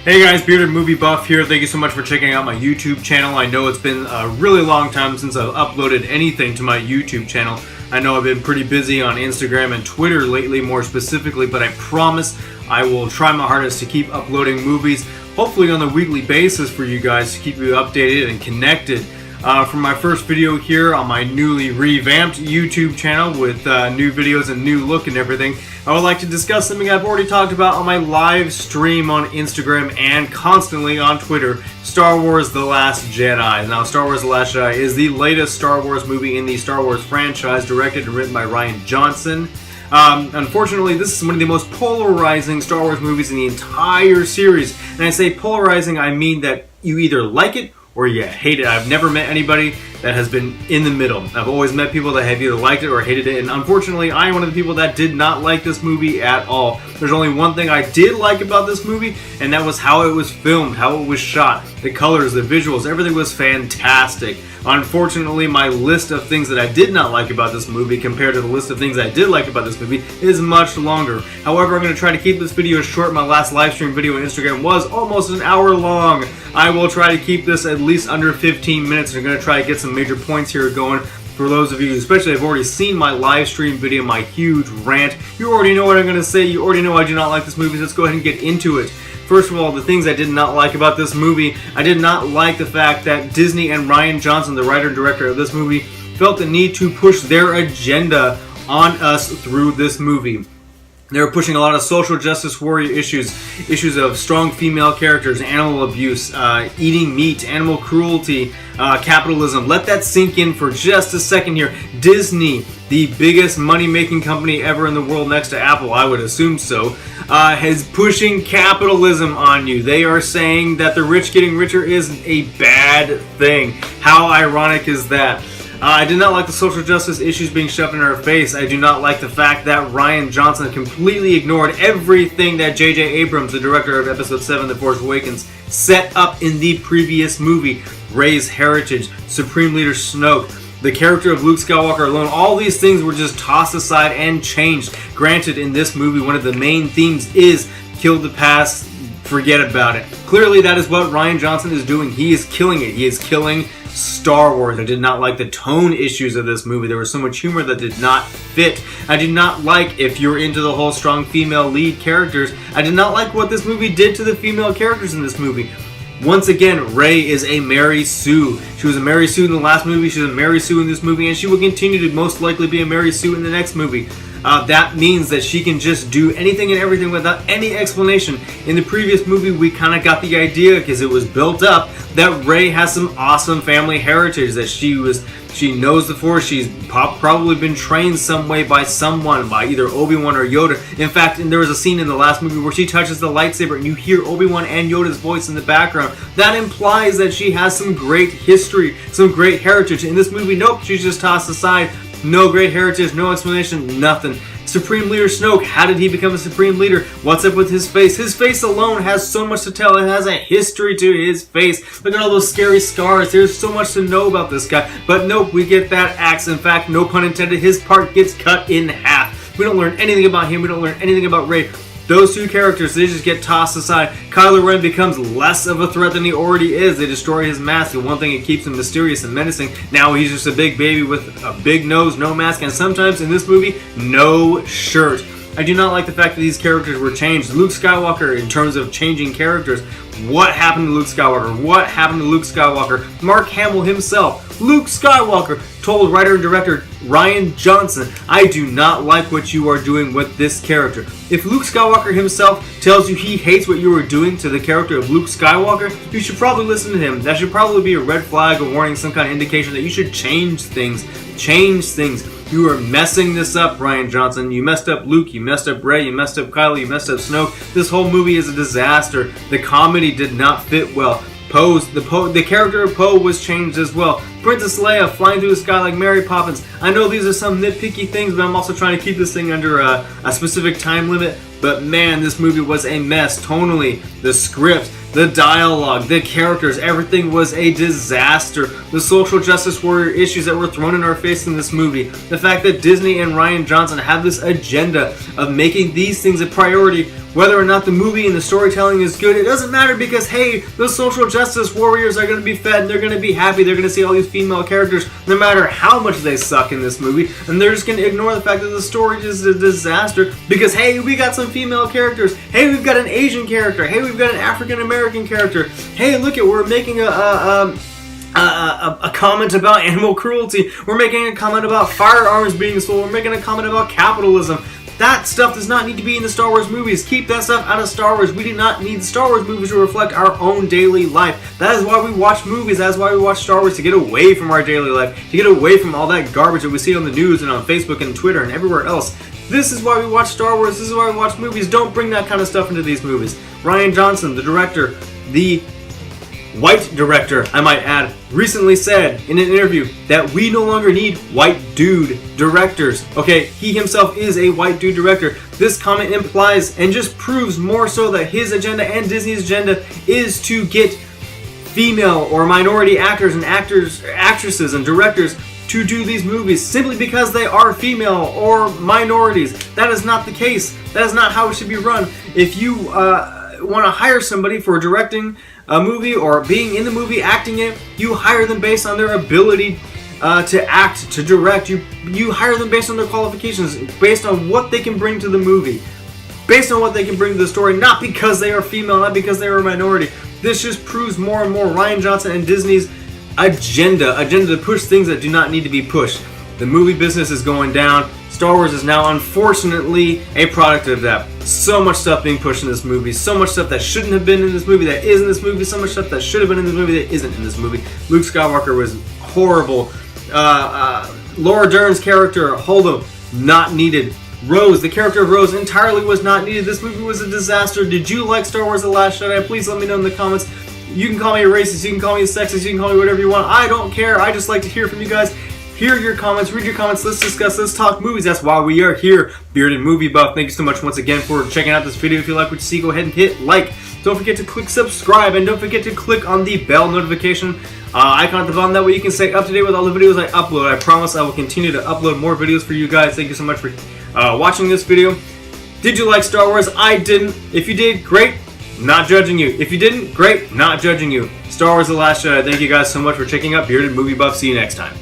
Hey guys, Bearded Movie Buff here. Thank you so much for checking out my YouTube channel. I know it's been a really long time since I've uploaded anything to my YouTube channel. I know I've been pretty busy on Instagram and Twitter lately more specifically, but I promise I will try my hardest to keep uploading movies, hopefully on a weekly basis for you guys to keep you updated and connected. For my first video here on my newly revamped YouTube channel with new videos and new look and everything, I would like to discuss something I've already talked about on my live stream on Instagram and constantly on Twitter, Star Wars The Last Jedi. Now, Star Wars The Last Jedi is the latest Star Wars movie in the Star Wars franchise, directed and written by Rian Johnson. Unfortunately, this is one of the most polarizing Star Wars movies in the entire series. And I say polarizing, I mean that you either like it or you hate it. I've never met anybody that has been in the middle. I've always met people that have either liked it or hated it, and unfortunately, I am one of the people that did not like this movie at all. There's only one thing I did like about this movie, and that was how it was filmed, how it was shot, the colors, the visuals, everything was fantastic. Unfortunately, my list of things that I did not like about this movie compared to the list of things I did like about this movie is much longer. However, I'm going to try to keep this video short. My last live stream video on Instagram was almost an hour long. I will try to keep this at least under 15 minutes. I'm going to try to get some major points here going. For those of you, especially have already seen my live stream video, my huge rant, you already know what I'm going to say. You already know I do not like this movie. So let's go ahead and get into it. First of all, the things I did not like about this movie, I did not like the fact that Disney and Rian Johnson, the writer and director of this movie, felt the need to push their agenda on us through this movie. They were pushing a lot of social justice warrior issues of strong female characters, animal abuse, eating meat, animal cruelty, capitalism. Let that sink in for just a second here. Disney, the biggest money-making company ever in the world next to Apple, I would assume so, is pushing capitalism on you. They are saying that the rich getting richer is a bad thing. How ironic is that? I did not like the social justice issues being shoved in our face. I do not like the fact that Rian Johnson completely ignored everything that J.J. Abrams, the director of Episode 7, The Force Awakens, set up in the previous movie. Rey's heritage, Supreme Leader Snoke, the character of Luke Skywalker alone, all these things were just tossed aside and changed. Granted, in this movie, one of the main themes is kill the past, forget about it. Clearly, that is what Rian Johnson is doing. He is killing it. He is killing Star Wars. I did not like the tone issues of this movie. There was so much humor that did not fit. I did not like, if you're into the whole strong female lead characters, I did not like what this movie did to the female characters in this movie. Once again, Rey is a Mary Sue. She was a Mary Sue in the last movie, she's a Mary Sue in this movie, and she will continue to most likely be a Mary Sue in the next movie. That means that she can just do anything and everything without any explanation. In the previous movie, we kind of got the idea, because it was built up, that Rey has some awesome family heritage, that she knows the Force, she's probably been trained some way by someone, by either Obi-Wan or Yoda. In fact, there was a scene in the last movie where she touches the lightsaber and you hear Obi-Wan and Yoda's voice in the background. That implies that she has some great history, some great heritage. In this movie, nope, she's just tossed aside. No great heritage, no explanation, nothing. Supreme Leader Snoke, how did he become a Supreme Leader? What's up with his face? His face alone has so much to tell. It has a history to his face. Look at all those scary scars. There's so much to know about this guy. But nope, we get that axe. In fact, no pun intended, his part gets cut in half. We don't learn anything about him. We don't learn anything about Rey. Those two characters, they just get tossed aside. Kylo Ren becomes less of a threat than he already is. They destroy his mask. The one thing that keeps him mysterious and menacing. Now he's just a big baby with a big nose, no mask, and sometimes in this movie, no shirt. I do not like the fact that these characters were changed. Luke Skywalker, in terms of changing characters, what happened to Luke Skywalker? What happened to Luke Skywalker? Mark Hamill himself, Luke Skywalker, told writer and director Rian Johnson, I do not like what you are doing with this character. If Luke Skywalker himself tells you he hates what you are doing to the character of Luke Skywalker, you should probably listen to him. That should probably be a red flag, a warning, some kind of indication that you should change things. Change things. You are messing this up, Rian Johnson. You messed up Luke, you messed up Rey, you messed up Kylo, you messed up Snoke. This whole movie is a disaster. The comedy did not fit well. The character of Poe was changed as well. Princess Leia flying through the sky like Mary Poppins. I know these are some nitpicky things, but I'm also trying to keep this thing under a specific time limit. But man, this movie was a mess. Tonally, the script, the dialogue, the characters, everything was a disaster. The social justice warrior issues that were thrown in our face in this movie. The fact that Disney and Rian Johnson have this agenda of making these things a priority. Whether or not the movie and the storytelling is good, it doesn't matter because, hey, the social justice warriors are going to be fed and they're going to be happy. They're going to see all these female characters no matter how much they suck in this movie. And they're just going to ignore the fact that the story is a disaster because, hey, we got some female characters. Hey, we've got an Asian character. Hey, we've got an African American character. Hey, look it, we're making a comment about animal cruelty. We're making a comment about firearms being sold. We're making a comment about capitalism. That stuff does not need to be in the Star Wars movies. Keep that stuff out of Star Wars. We do not need the Star Wars movies to reflect our own daily life. That is why we watch movies. That is why we watch Star Wars, to get away from our daily life, to get away from all that garbage that we see on the news and on Facebook and Twitter and everywhere else. This is why we watch Star Wars. This is why we watch movies. Don't bring that kind of stuff into these movies. Rian Johnson, the director, the white director, I might add, recently said in an interview that we no longer need white dude directors. Okay, he himself is a white dude director. This comment implies and just proves more so that his agenda and Disney's agenda is to get female or minority actors and actresses and directors to do these movies simply because they are female or minorities. That is not the case. That is not how it should be run. If you want to hire somebody for directing a movie or being in the movie, acting it, you hire them based on their ability to act, to direct. You hire them based on their qualifications, based on what they can bring to the movie, based on what they can bring to the story, not because they are female, not because they are a minority. This just proves more and more Rian Johnson and Disney's agenda to push things that do not need to be pushed. The movie business is going down. Star Wars is now, unfortunately, a product of that. So much stuff being pushed in this movie, so much stuff that shouldn't have been in this movie that is in this movie, so much stuff that should have been in this movie that isn't in this movie. Luke Skywalker was horrible. Laura Dern's character, Holdo, not needed. Rose, the character of Rose, entirely was not needed. This movie was a disaster. Did you like Star Wars The Last Jedi? Please let me know in the comments. You can call me a racist, you can call me a sexist, you can call me whatever you want. I don't care. I just like to hear from you guys. Hear your comments, read your comments, let's discuss, let's talk movies. That's why we are here. Bearded Movie Buff, thank you so much once again for checking out this video. If you like what you see, go ahead and hit like. Don't forget to click subscribe, and don't forget to click on the bell notification icon at the bottom. That way you can stay up to date with all the videos I upload. I promise I will continue to upload more videos for you guys. Thank you so much for watching this video. Did you like Star Wars? I didn't. If you did, great. Not judging you. If you didn't, great. Not judging you. Star Wars The Last Jedi. Thank you guys so much for checking out Bearded Movie Buff. See you next time.